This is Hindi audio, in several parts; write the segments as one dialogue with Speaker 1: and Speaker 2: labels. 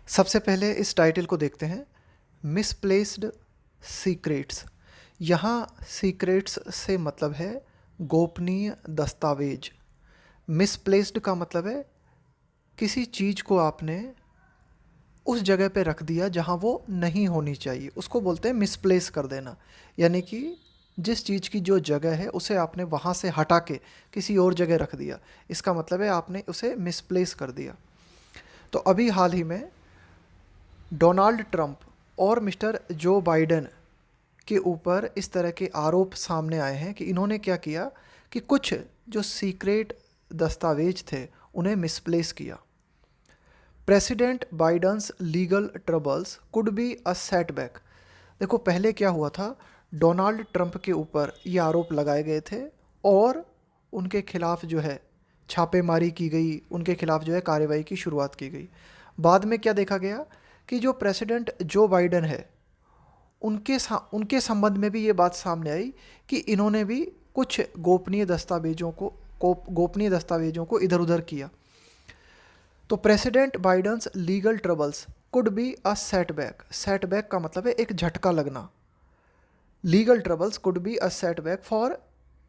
Speaker 1: सबसे पहले इस टाइटल को देखते हैं, मिसप्लेस्ड सीक्रेट्स। यहाँ सीक्रेट्स से मतलब है गोपनीय दस्तावेज। मिसप्लेस्ड का मतलब है किसी चीज़ को आपने उस जगह पे रख दिया जहाँ वो नहीं होनी चाहिए, उसको बोलते हैं मिसप्लेस कर देना। यानी कि जिस चीज़ की जो जगह है उसे आपने वहाँ से हटा के किसी और जगह रख दिया, इसका मतलब है आपने उसे मिसप्लेस कर दिया। तो अभी हाल ही में डोनाल्ड ट्रंप और मिस्टर जो बाइडेन के ऊपर इस तरह के आरोप सामने आए हैं कि इन्होंने क्या किया कि कुछ जो सीक्रेट दस्तावेज थे उन्हें मिसप्लेस किया। President Biden's legal troubles could be a setback. देखो पहले क्या हुआ था, डोनाल्ड ट्रंप के ऊपर ये आरोप लगाए गए थे और उनके खिलाफ जो है छापेमारी की गई, उनके खिलाफ जो है कार्रवाई की शुरुआत की गई। बाद में क्या देखा गया कि जो प्रेसिडेंट जो बाइडन है उनके संबंध में भी ये बात सामने आई कि इन्होंने भी कुछ गोपनीय दस्तावेजों को इधर उधर किया। तो president Biden's legal troubles could be a setback. Setback का मतलब है एक झटका लगना। Legal troubles could be a setback for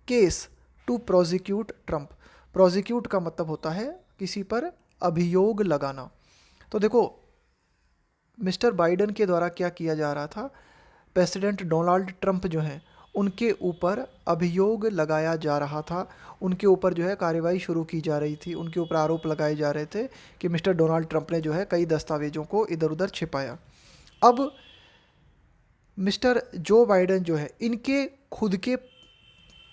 Speaker 1: case to prosecute Trump. Prosecute का मतलब होता है किसी पर अभियोग लगाना। तो देखो मिस्टर बाइडन के द्वारा क्या किया जा रहा था, प्रेसिडेंट डोनाल्ड ट्रंप जो हैं उनके ऊपर अभियोग लगाया जा रहा था, उनके ऊपर जो है कार्रवाई शुरू की जा रही थी, उनके ऊपर आरोप लगाए जा रहे थे कि मिस्टर डोनाल्ड ट्रंप ने जो है कई दस्तावेजों को इधर उधर छिपाया। अब मिस्टर जो बाइडन जो है इनके खुद के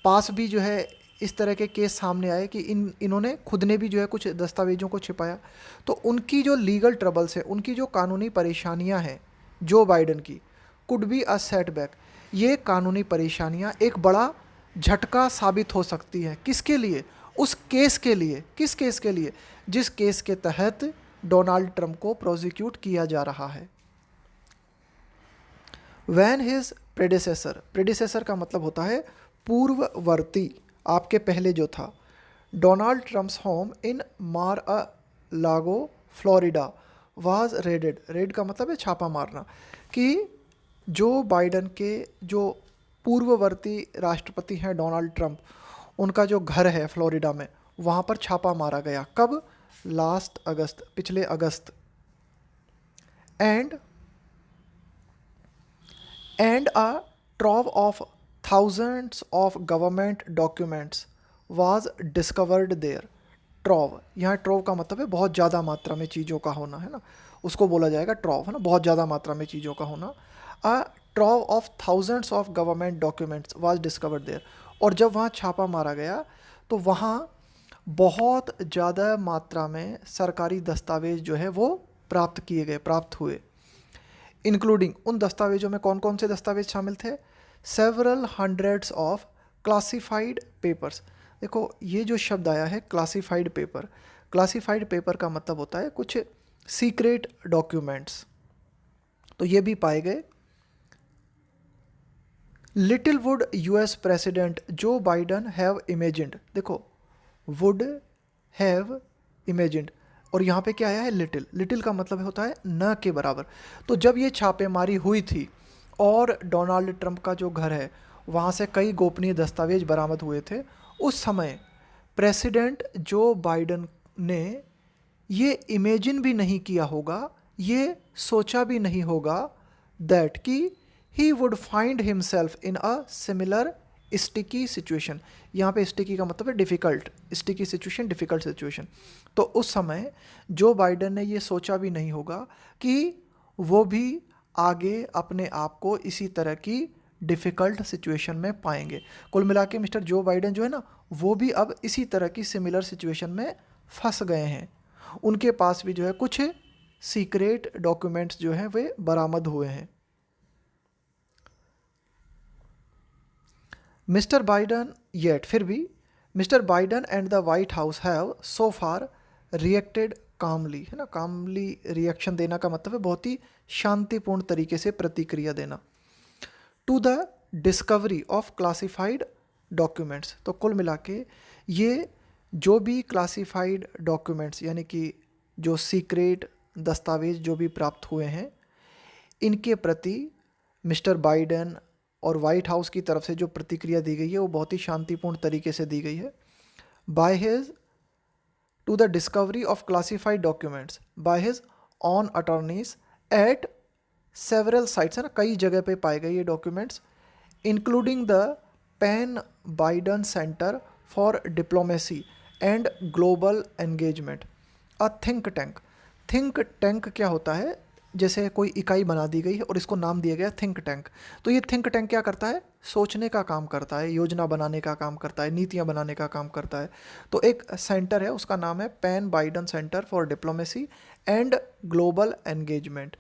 Speaker 1: पास भी जो है इस तरह के केस सामने आए कि इन्होंने खुद ने भी जो है कुछ दस्तावेजों को छिपाया। तो उनकी जो लीगल ट्रबल्स है, उनकी जो कानूनी परेशानियां हैं जो बाइडन की, कुड बी अ सेटबैक। ये कानूनी परेशानियां एक बड़ा झटका साबित हो सकती हैं। किसके लिए? उस केस के लिए। किस केस के लिए? जिस केस के तहत डोनाल्ड ट्रंप को प्रोसिक्यूट किया जा रहा है। वैन हिज प्रेडिसेसर, प्रेडिसेसर का मतलब होता है पूर्ववर्ती, आपके पहले जो था। डोनाल्ड ट्रम्प्स होम इन मार अ लागो फ्लोरिडा वाज रेडेड। रेड का मतलब है छापा मारना। कि जो बाइडन के जो पूर्ववर्ती राष्ट्रपति हैं डोनाल्ड ट्रंप, उनका जो घर है फ्लोरिडा में, वहाँ पर छापा मारा गया। कब? लास्ट अगस्त, पिछले अगस्त। And a trove of thousands of government documents was discovered there। ट्रॉव, यहाँ ट्रॉव का मतलब है बहुत ज़्यादा मात्रा में चीज़ों का होना, है ना, उसको बोला जाएगा ट्रॉव, है ना, बहुत ज़्यादा मात्रा में चीज़ों का होना। A trove of thousands of government documents was discovered there. और जब वहाँ छापा मारा गया तो वहाँ बहुत ज़्यादा मात्रा में सरकारी दस्तावेज जो है वो प्राप्त किए गए, प्राप्त हुए। इंक्लूडिंग, उन दस्तावेजों में कौन कौन से दस्तावेज शामिल थे? Several hundreds of classified papers. देखो ये जो शब्द आया है क्लासिफाइड पेपर, क्लासिफाइड पेपर का मतलब होता है कुछ सीक्रेट डॉक्यूमेंट्स। तो ये भी पाए गए। लिटिल वुड यूएस प्रेसिडेंट जो बाइडन हैव इमेजिन्ड। देखो वुड हैव इमेजिन्ड, और यहाँ पे क्या आया है? लिटिल। लिटिल का मतलब होता है न के बराबर। तो जब ये छापेमारी हुई थी और डोनाल्ड ट्रंप का जो घर है वहाँ से कई गोपनीय दस्तावेज बरामद हुए थे, उस समय प्रेसिडेंट जो बाइडन ने ये इमेजिन भी नहीं किया होगा, ये सोचा भी नहीं होगा दैट कि he would find himself in a similar sticky situation. यहाँ पे स्टिकी का मतलब है difficult, sticky situation, difficult situation. तो उस समय जो बाइडन ने ये सोचा भी नहीं होगा कि वो भी आगे अपने आप को इसी तरह की डिफ़िकल्ट सिचुएशन में पाएंगे। कुल मिला के मिस्टर जो बाइडन जो है ना, वो भी अब इसी तरह की सिमिलर सिचुएशन में फंस गए हैं। उनके पास भी जो है कुछ सीक्रेट डॉक्यूमेंट्स जो हैं वे बरामद हुए हैं। मिस्टर बाइडन येट, फिर भी mister Biden and the White House have so far reacted calmly, है ना, कामली रिएक्शन देना का मतलब है बहुत ही शांतिपूर्ण तरीके से प्रतिक्रिया देना। To the discovery of classified documents. तो कुल मिला के ये जो भी क्लासिफाइड डॉक्यूमेंट्स यानी कि जो सीक्रेट दस्तावेज जो भी प्राप्त हुए हैं, इनके प्रति मिस्टर बाइडेन और वाइट हाउस की तरफ से जो प्रतिक्रिया दी गई है वो बहुत ही शांतिपूर्ण तरीके से दी गई है। By his to the discovery of classified documents by his own attorneys at several sites, है ना, कई जगह पे पाए गए ये documents, including the Penn Biden center for diplomacy and global engagement a think tank. Think tank क्या होता है, जैसे कोई इकाई बना दी गई है और इसको नाम दिया गया थिंक टैंक। तो ये थिंक टैंक क्या करता है, सोचने का काम करता है, योजना बनाने का काम करता है, नीतियाँ बनाने का काम करता है। तो एक सेंटर है, उसका नाम है Penn Biden center for diplomacy and global engagement.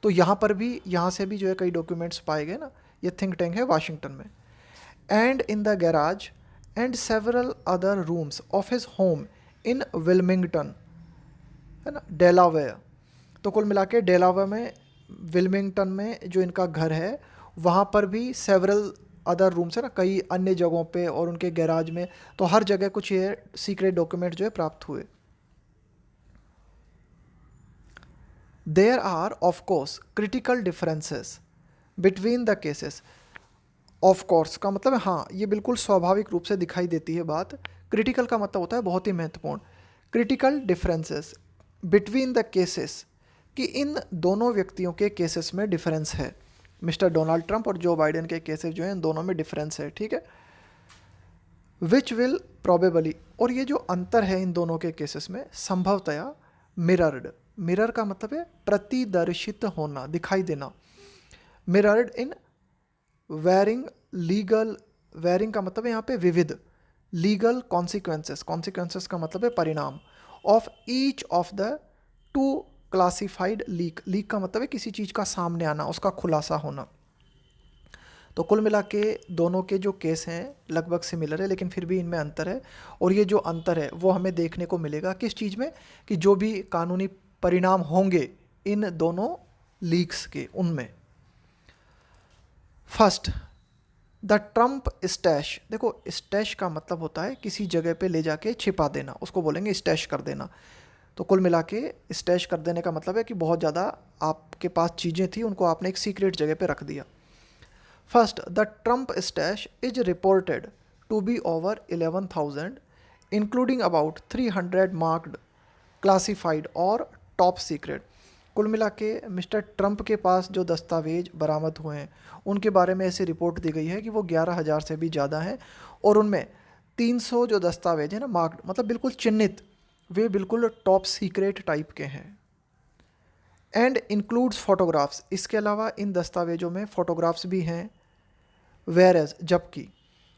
Speaker 1: तो यहाँ पर भी, यहाँ से भी जो है कई डॉक्यूमेंट्स पाए गए ना, ये थिंक टैंक है वाशिंगटन में। And in the garage and several other rooms of his home in Wilmington, है ना, डेलावेयर। तो कुल मिला के डेलावेयर में, विल्मिंगटन में जो इनका घर है, वहाँ पर भी सेवरल अदर रूम्स है ना, कई अन्य जगहों पे और उनके गैराज में, तो हर जगह कुछ ये सीक्रेट डॉक्यूमेंट जो है प्राप्त हुए। There are of course critical differences between the cases. Of course का मतलब है हाँ, ये बिल्कुल स्वाभाविक रूप से दिखाई देती है बात। क्रिटिकल का मतलब होता है बहुत ही महत्वपूर्ण। Critical differences between the cases, कि इन दोनों व्यक्तियों के केसेस में डिफरेंस है। मिस्टर डोनाल्ड ट्रंप और जो बाइडेन के केसेस जो हैं, इन दोनों में डिफरेंस है, ठीक है। विच विल प्रोबेबली, और ये जो अंतर है इन दोनों के केसेस में, संभवतया मिरर्ड, मिरर का मतलब है प्रतिदर्शित होना, दिखाई देना। Mirrored in varying legal, varying का मतलब है यहाँ पे विविध, लीगल कॉन्सिक्वेंसेस, कॉन्सिक्वेंसेस का मतलब है परिणाम, of each of the two classified leak, leak का मतलब है किसी चीज़ का सामने आना, उसका खुलासा होना। तो कुल मिला के दोनों के जो केस हैं लगभग सिमिलर है, लेकिन फिर भी इनमें अंतर है। और ये जो अंतर है वो हमें देखने को मिलेगा किस चीज़ में, कि जो भी कानूनी परिणाम होंगे इन दोनों लीक्स के, उनमें। First, the Trump stash. देखो, स्टैश का मतलब होता है किसी जगह पे ले जाके छिपा देना, उसको बोलेंगे स्टैश कर देना। तो कुल मिला के स्टैश कर देने का मतलब है कि बहुत ज़्यादा आपके पास चीज़ें थी, उनको आपने एक सीक्रेट जगह पे रख दिया। First, the Trump stash is reported to be over 11,000, including about 300 marked classified और टॉप सीक्रेट। कुल मिला के मिस्टर ट्रंप के पास जो दस्तावेज बरामद हुए हैं उनके बारे में ऐसी रिपोर्ट दी गई है कि वो 11,000 से भी ज़्यादा हैं, और उनमें 300 जो दस्तावेज हैं ना, मार्क्ड मतलब बिल्कुल चिन्हित, वे बिल्कुल टॉप सीक्रेट टाइप के हैं। एंड इंक्लूड्स फोटोग्राफ्स, इसके अलावा इन दस्तावेजों में फ़ोटोग्राफ्स भी हैं। वेर एज, जबकि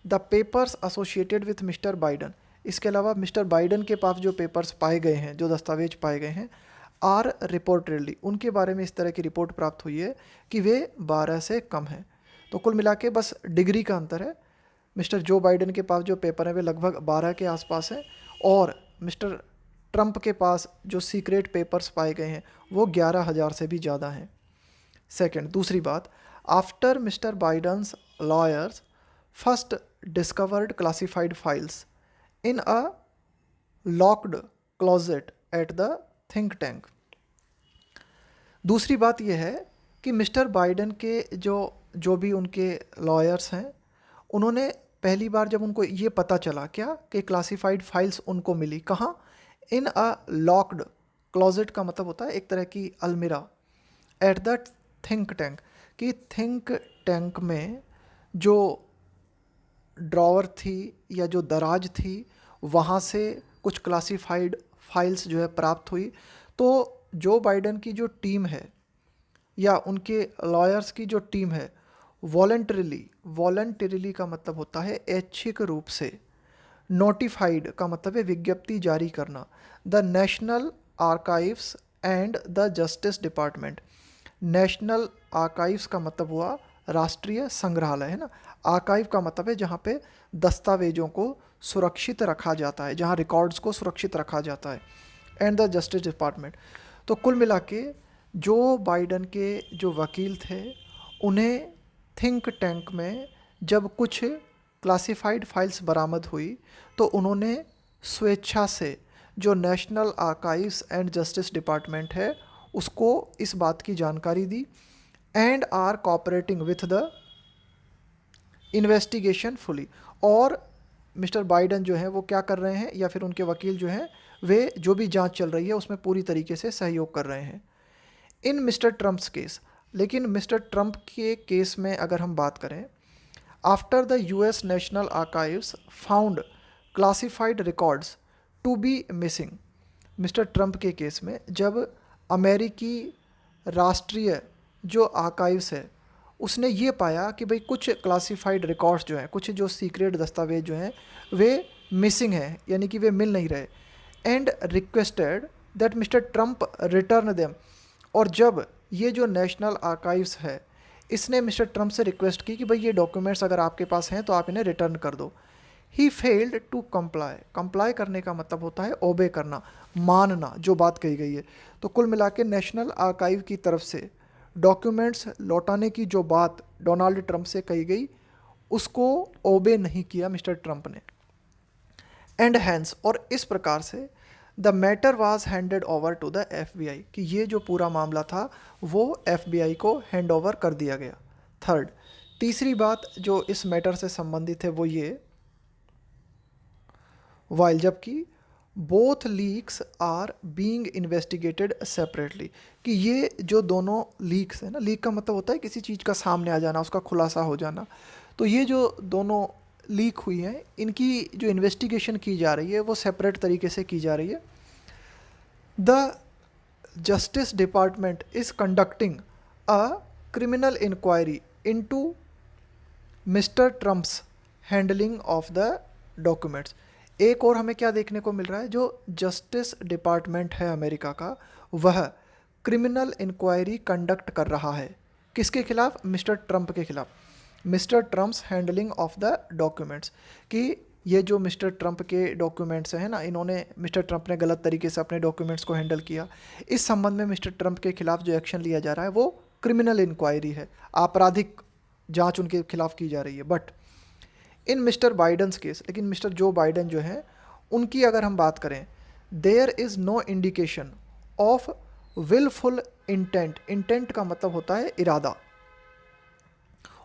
Speaker 1: the papers associated with mister Biden, इसके अलावा मिस्टर बाइडन के पास जो पेपर्स पाए गए हैं, जो दस्तावेज पाए गए हैं, आर रिपोर्टेडली, उनके बारे में इस तरह की रिपोर्ट प्राप्त हुई है कि वे 12 से कम हैं। तो कुल मिला के बस डिग्री का अंतर है। मिस्टर जो बाइडन के पास जो पेपर हैं वे लगभग 12 के आसपास हैं, और मिस्टर ट्रंप के पास जो सीक्रेट पेपर्स पाए गए हैं वो 11,000 से भी ज़्यादा हैं। सेकंड, दूसरी बात, after mister बाइडन्स lawyers first discovered classified files in a locked closet at the think tank. दूसरी बात यह है कि मिस्टर बाइडन के जो भी उनके लॉयर्स हैं, उन्होंने पहली बार जब उनको ये पता चला क्या कि क्लासिफाइड फाइल्स उनको मिली, कहाँ, इन अ लॉक्ड क्लोजेट का मतलब होता है एक तरह की अलमीरा, एट द थिंक टैंक, कि थिंक टैंक में जो ड्रॉवर थी या जो दराज थी, वहाँ से कुछ क्लासिफाइड फाइल्स जो है प्राप्त हुई। तो जो बाइडन की जो टीम है या उनके लॉयर्स की जो टीम है, वॉलंटरीली का मतलब होता है ऐच्छिक रूप से, नोटिफाइड का मतलब है विज्ञप्ति जारी करना, the national archives and the justice department. National archives का मतलब हुआ राष्ट्रीय संग्रहालय, है ना। आर्काइव का मतलब है जहाँ पे दस्तावेजों को सुरक्षित रखा जाता है, जहाँ रिकॉर्ड्स को सुरक्षित रखा जाता है, एंड द जस्टिस डिपार्टमेंट। तो कुल मिला के जो बाइडन के जो वकील थे, उन्हें थिंक टैंक में जब कुछ क्लासिफाइड फाइल्स बरामद हुई तो उन्होंने स्वेच्छा से जो national archives and justice department है उसको इस बात की जानकारी दी and are cooperating with the investigation fully. और मिस्टर बाइडन जो है वो क्या कर रहे हैं, या फिर उनके वकील जो हैं वे जो भी जांच चल रही है उसमें पूरी तरीके से सहयोग कर रहे हैं। इन मिस्टर ट्रम्प्स केस, लेकिन मिस्टर ट्रम्प के केस में अगर हम बात करें, after the US national archives found classified records to be missing. Mr Trump के केस में जब अमेरिकी राष्ट्रीय जो आर्काइव्स है उसने ये पाया कि भाई कुछ क्लासिफाइड रिकॉर्ड्स जो हैं, कुछ जो सीक्रेट दस्तावेज जो हैं वे मिसिंग हैं, यानी कि वे मिल नहीं रहे, and requested that mister Trump return them. और जब ये जो नेशनल आर्काइव्स है इसने मिस्टर ट्रम्प से रिक्वेस्ट की कि भाई ये डॉक्यूमेंट्स अगर आपके पास हैं तो आप इन्हें रिटर्न कर दो, he failed to comply. Comply करने का मतलब होता है ओबे करना, मानना जो बात कही गई है। तो कुल मिला के नेशनल आर्काइव की तरफ से डॉक्यूमेंट्स लौटाने की जो बात डोनाल्ड ट्रंप से कही गई उसको ओबे नहीं किया मिस्टर ट्रंप ने। एंड हैंस, और इस प्रकार से the matter was handed over to the FBI, कि ये जो पूरा मामला था वो FBI को हैंड ओवर कर दिया गया। थर्ड, तीसरी बात जो इस मैटर से संबंधित है वो ये, वाइल जबकि both leaks are being investigated separately, कि ये जो दोनों लीक्स है ना, लीक का मतलब होता है किसी चीज़ का सामने आ जाना, उसका खुलासा हो जाना, तो ये जो दोनों लीक हुई हैं इनकी जो इन्वेस्टिगेशन की जा रही है वो सेपरेट तरीके से की जा रही है। The justice department is conducting a criminal inquiry into Mr Trump's handling of the documents. एक और हमें क्या देखने को मिल रहा है, जो जस्टिस डिपार्टमेंट है अमेरिका का वह क्रिमिनल इंक्वायरी कंडक्ट कर रहा है किसके खिलाफ, मिस्टर ट्रम्प के खिलाफ। Mister Trump's handling of the documents, कि ये जो मिस्टर ट्रम्प के डॉक्यूमेंट्स हैं ना, इन्होंने मिस्टर ट्रम्प ने गलत तरीके से अपने डॉक्यूमेंट्स को हैंडल किया, इस संबंध में मिस्टर ट्रम्प के खिलाफ जो एक्शन लिया जा रहा है वो क्रिमिनल इंक्वायरी है, आपराधिक जांच उनके खिलाफ की जा रही है। But in Mr Biden's case, लेकिन मिस्टर जो बाइडन जो हैं उनकी अगर हम बात करें, there is no indication of wilful intent. Intent का मतलब होता है इरादा,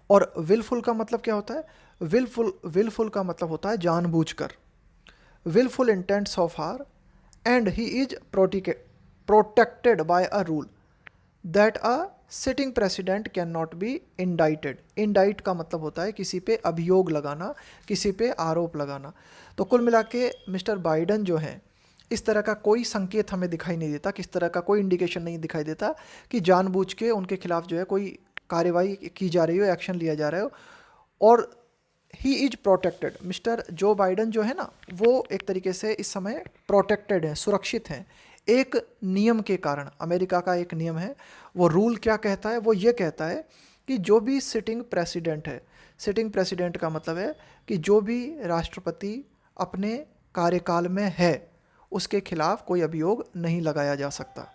Speaker 1: और विलफुल का मतलब क्या होता है, विलफुल का मतलब होता है जानबूझकर। Wilful intents of her and he is protected by a rule that a sitting president can not be indicted. Indict का मतलब होता है किसी पे अभियोग लगाना, किसी पे आरोप लगाना। तो कुल मिला के मिस्टर बाइडन जो हैं इस तरह का कोई संकेत हमें दिखाई नहीं देता, किस तरह का कोई इंडिकेशन नहीं दिखाई देता कि जानबूझ के उनके खिलाफ जो है कोई कार्रवाई की जा रही हो, एक्शन लिया जा रहा हो। और ही is protected, mister Joe Biden जो है ना वो एक तरीके से इस समय प्रोटेक्टेड हैं, सुरक्षित हैं एक नियम के कारण। अमेरिका का एक नियम है, वो रूल क्या कहता है, वो ये कहता है कि जो भी सिटिंग प्रेसिडेंट है, सिटिंग प्रेसिडेंट का मतलब है कि जो भी राष्ट्रपति अपने कार्यकाल में है उसके खिलाफ कोई अभियोग नहीं लगाया जा सकता।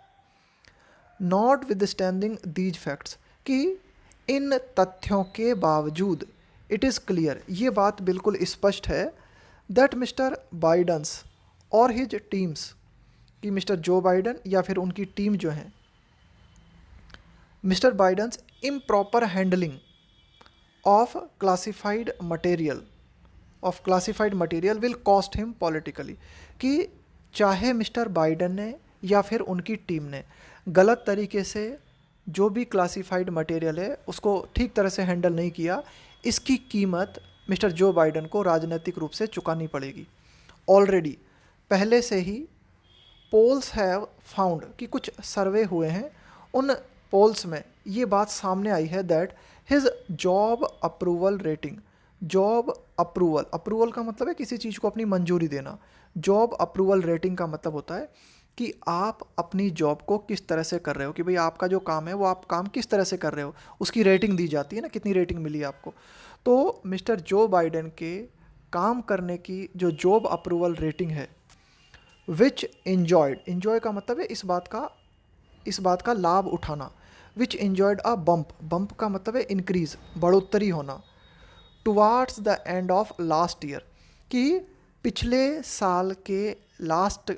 Speaker 1: Not with standing these facts, कि इन तथ्यों के बावजूद इट इज़ क्लियर, ये बात बिल्कुल स्पष्ट है, दैट मिस्टर बाइडन्स और हिज टीम्स, कि मिस्टर जो बाइडन या फिर उनकी टीम जो है, mister बाइडन्स improper handling of classified material will cost him politically, कि चाहे मिस्टर बाइडन ने या फिर उनकी टीम ने गलत तरीके से जो भी क्लासिफाइड मटेरियल है उसको ठीक तरह से हैंडल नहीं किया, इसकी कीमत मिस्टर जो बाइडन को राजनीतिक रूप से चुकानी पड़ेगी। ऑलरेडी पहले से ही पोल्स हैव फाउंड, कि कुछ सर्वे हुए हैं, उन पोल्स में ये बात सामने आई है that his job approval rating, job approval का मतलब है किसी चीज़ को अपनी मंजूरी देना, जॉब अप्रूवल रेटिंग का मतलब होता है कि आप अपनी जॉब को किस तरह से कर रहे हो, कि भाई आपका जो काम है वो आप काम किस तरह से कर रहे हो, उसकी रेटिंग दी जाती है ना, कितनी रेटिंग मिली आपको। तो मिस्टर जो बाइडन के काम करने की जो जॉब अप्रूवल रेटिंग है, विच इन्जॉयड, इन्जॉय का मतलब है इस बात का लाभ उठाना, विच इन्जॉयड अ बम्प का मतलब है इंक्रीज, बढ़ोतरी होना, towards the end of last year, कि पिछले साल के लास्ट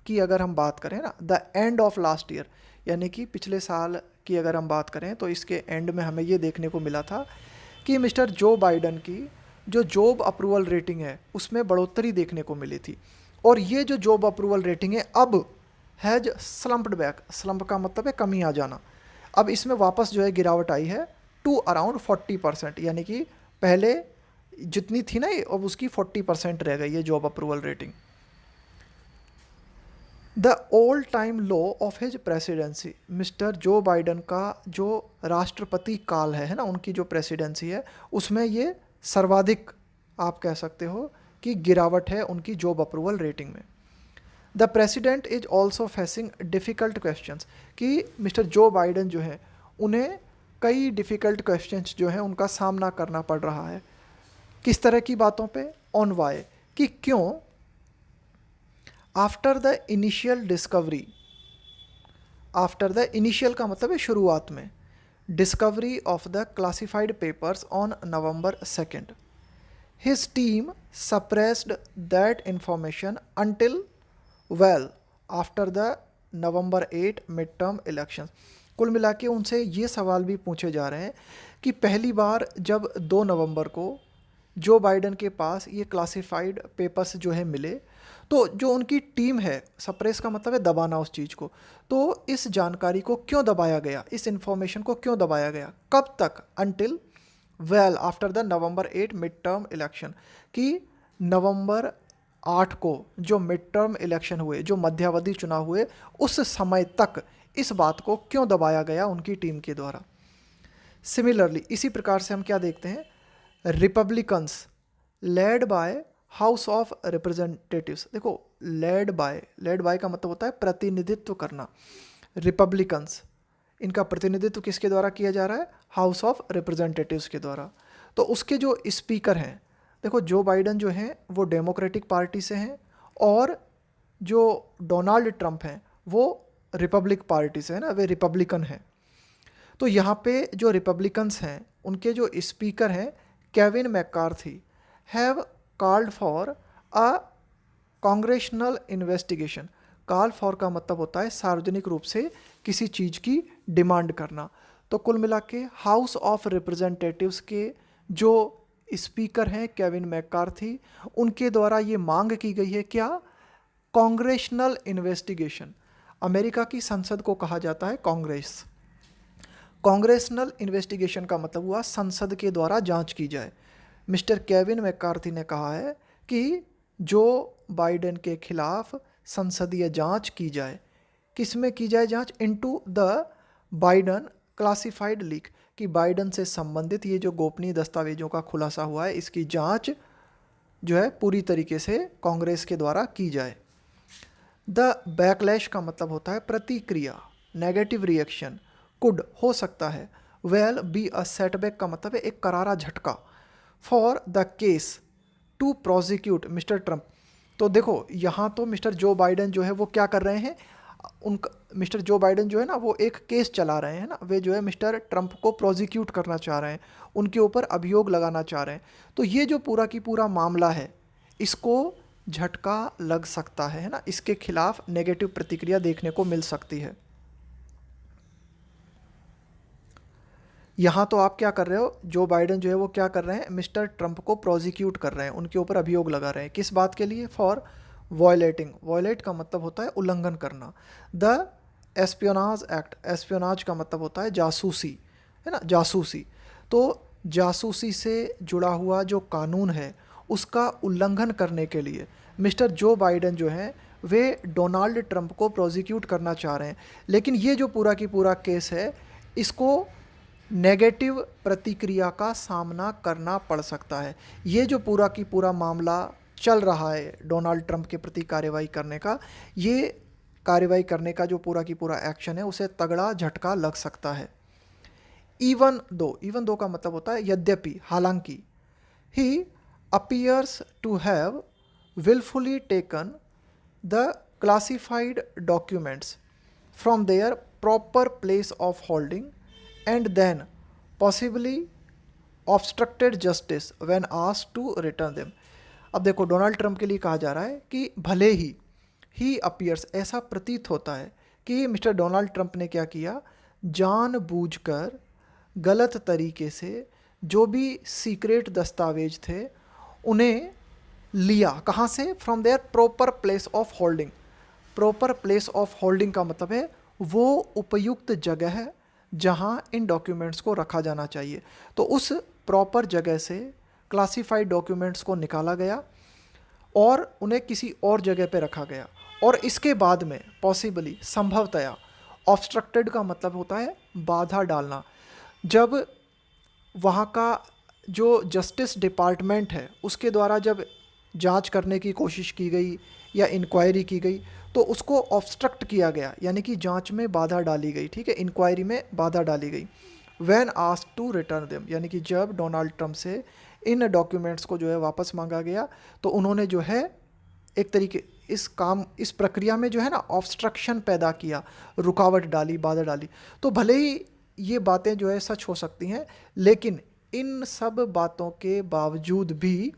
Speaker 1: की अगर हम बात करें ना, the end of last year, यानी कि पिछले साल की अगर हम बात करें तो इसके एंड में हमें ये देखने को मिला था कि मिस्टर जो बाइडन की जो जॉब अप्रूवल रेटिंग है उसमें बढ़ोतरी देखने को मिली थी, और ये जो जॉब अप्रूवल रेटिंग है अब हैज स्लम्प्ड बैक, स्लम्प का मतलब है कमी आ जाना, अब इसमें वापस जो है गिरावट आई है टू अराउंड 40%, यानी कि पहले जितनी थी ना ये अब उसकी 40% रह गई है job approval rating. The all time low of his presidency, mister Joe Biden का जो राष्ट्रपति काल है ना, उनकी जो प्रेसिडेंसी है उसमें ये सर्वाधिक आप कह सकते हो कि गिरावट है उनकी जॉब अप्रूवल रेटिंग में। The president is also facing difficult questions, कि मिस्टर जो बाइडन जो है उन्हें कई डिफ़िकल्ट क्वेश्चंस जो हैं उनका सामना करना पड़ रहा है। किस तरह की बातों पे? ऑन वाई, कि क्यों after the initial discovery, after the initial का मतलब है शुरुआत में, discovery of the classified papers on November 2nd, his team suppressed that information until well after the November 8 mid term election. कुल मिला के उनसे ये सवाल भी पूछे जा रहे हैं कि पहली बार जब 2 नवंबर को जो बाइडन के पास ये क्लासिफाइड पेपर्स जो है मिले, तो जो उनकी टीम है, सप्रेस का मतलब है दबाना उस चीज़ को, तो इस जानकारी को क्यों दबाया गया, इस इंफॉर्मेशन को क्यों दबाया गया, कब तक? Until well after the November 8 mid term election, कि नवंबर 8 को जो मिड टर्म इलेक्शन हुए, जो मध्यावधि चुनाव हुए, उस समय तक इस बात को क्यों दबाया गया उनकी टीम के द्वारा। सिमिलरली इसी प्रकार से हम क्या देखते हैं, Republicans led by house of representatives, देखो लेड बाय का मतलब होता है प्रतिनिधित्व करना, रिपब्लिकन्स इनका प्रतिनिधित्व किसके द्वारा किया जा रहा है? हाउस ऑफ रिप्रेजेंटेटिव्स के द्वारा। तो उसके जो स्पीकर हैं, देखो जो बाइडन जो हैं वो डेमोक्रेटिक पार्टी से हैं, और जो डोनाल्ड ट्रंप हैं वो रिपब्लिक पार्टी से है ना, वे रिपब्लिकन हैं। तो यहाँ पे जो रिपब्लिकन्स हैं उनके जो स्पीकर हैं Kevin McCarthy have called for a congressional investigation. Call for का मतलब होता है सार्वजनिक रूप से किसी चीज़ की डिमांड करना। तो कुल मिला के हाउस ऑफ रिप्रेजेंटेटिव्स के जो स्पीकर हैं केविन मैकार्थी, उनके द्वारा ये मांग की गई है क्या? Congressional investigation. अमेरिका की संसद को कहा जाता है कांग्रेस। कांग्रेशनल इन्वेस्टिगेशन का मतलब हुआ संसद के द्वारा जांच की जाए। मिस्टर केविन मैकार्थी ने कहा है कि जो बाइडन के खिलाफ संसदीय जांच की जाए। किस में की जाए जांच? Into the Biden classified leak, कि बाइडन से संबंधित ये जो गोपनीय दस्तावेजों का खुलासा हुआ है इसकी जांच जो है पूरी तरीके से कांग्रेस के द्वारा की जाए। द बैकलैश का मतलब होता है प्रतिक्रिया, नेगेटिव रिएक्शन, कुड हो सकता है, वेल बी अ सेटबैक का मतलब है एक करारा झटका, for the case to prosecute Mr Trump. तो देखो यहाँ तो मिस्टर जो बाइडन जो है वो क्या कर रहे हैं, उनका मिस्टर जो बाइडन जो है ना वो एक केस चला रहे हैं ना, वे जो है मिस्टर ट्रंप को प्रोसिक्यूट करना चाह रहे हैं, उनके ऊपर अभियोग लगाना चाह रहे हैं। तो ये जो पूरा की पूरा मामला है इसको झटका लग सकता है ना, इसके खिलाफ नेगेटिव प्रतिक्रिया देखने को मिल सकती है। यहाँ तो आप क्या कर रहे हो, जो बाइडन जो है वो क्या कर रहे हैं, मिस्टर ट्रंप को प्रोसिक्यूट कर रहे हैं, उनके ऊपर अभियोग लगा रहे हैं। किस बात के लिए? फॉर वॉयलेटिंग, वॉयलेट का मतलब होता है उल्लंघन करना। द एस्पियोनाज एक्ट, एस्पियोनाज का मतलब होता है जासूसी, है ना, जासूसी। तो जासूसी से जुड़ा हुआ जो कानून है उसका उल्लंघन करने के लिए मिस्टर जो बाइडन जो हैं वे डोनाल्ड ट्रंप को प्रोसिक्यूट करना चाह रहे हैं। लेकिन ये जो पूरा की पूरा केस है इसको नेगेटिव प्रतिक्रिया का सामना करना पड़ सकता है। ये जो पूरा की पूरा मामला चल रहा है डोनाल्ड ट्रंप के प्रति कार्रवाई करने का, ये कार्रवाई करने का जो पूरा की पूरा एक्शन है उसे तगड़ा झटका लग सकता है। इवन दो का मतलब होता है यद्यपि, हालांकि। He appears to have willfully taken the classified documents from their proper place of holding and then possibly obstructed justice when asked to return them। अब देखो डोनाल्ड ट्रंप के लिए कहा जा रहा है कि भले ही अपीयर्स, ऐसा प्रतीत होता है कि मिस्टर डोनाल्ड ट्रंप ने क्या किया, जानबूझकर गलत तरीके से जो भी सीक्रेट दस्तावेज थे उन्हें लिया। कहाँ से? From there proper place of holding. Proper place of holding का मतलब है वो उपयुक्त जगह है जहाँ इन डॉक्यूमेंट्स को रखा जाना चाहिए। तो उस प्रॉपर जगह से क्लासिफाइड डॉक्यूमेंट्स को निकाला गया और उन्हें किसी और जगह पे रखा गया, और इसके बाद में पॉसिबली, संभवतया, ऑब्स्ट्रक्टेड का मतलब होता है बाधा डालना। जब वहाँ का जो जस्टिस डिपार्टमेंट है उसके द्वारा जब जांच करने की कोशिश की गई या इंक्वायरी की गई तो उसको ऑब्स्ट्रक्ट किया गया, यानी कि जांच में बाधा डाली गई, ठीक है, इंक्वायरी में बाधा डाली गई। When asked to return them, यानी कि जब डोनाल्ड ट्रंप से इन डॉक्यूमेंट्स को जो है वापस मांगा गया तो उन्होंने जो है एक तरीके इस प्रक्रिया में जो है ना ऑब्स्ट्रक्शन पैदा किया, रुकावट डाली, बाधा डाली। तो भले ही ये बातें जो है सच हो सकती हैं, लेकिन इन सब बातों के बावजूद भी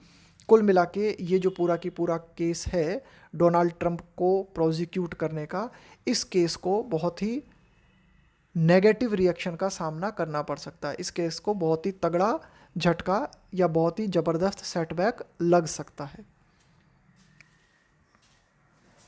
Speaker 1: कुल मिला के ये जो पूरा की पूरा केस है डोनाल्ड ट्रंप को प्रोसिक्यूट करने का, इस केस को बहुत ही नेगेटिव रिएक्शन का सामना करना पड़ सकता है। इस केस को बहुत ही तगड़ा झटका या बहुत ही ज़बरदस्त सेटबैक लग सकता है।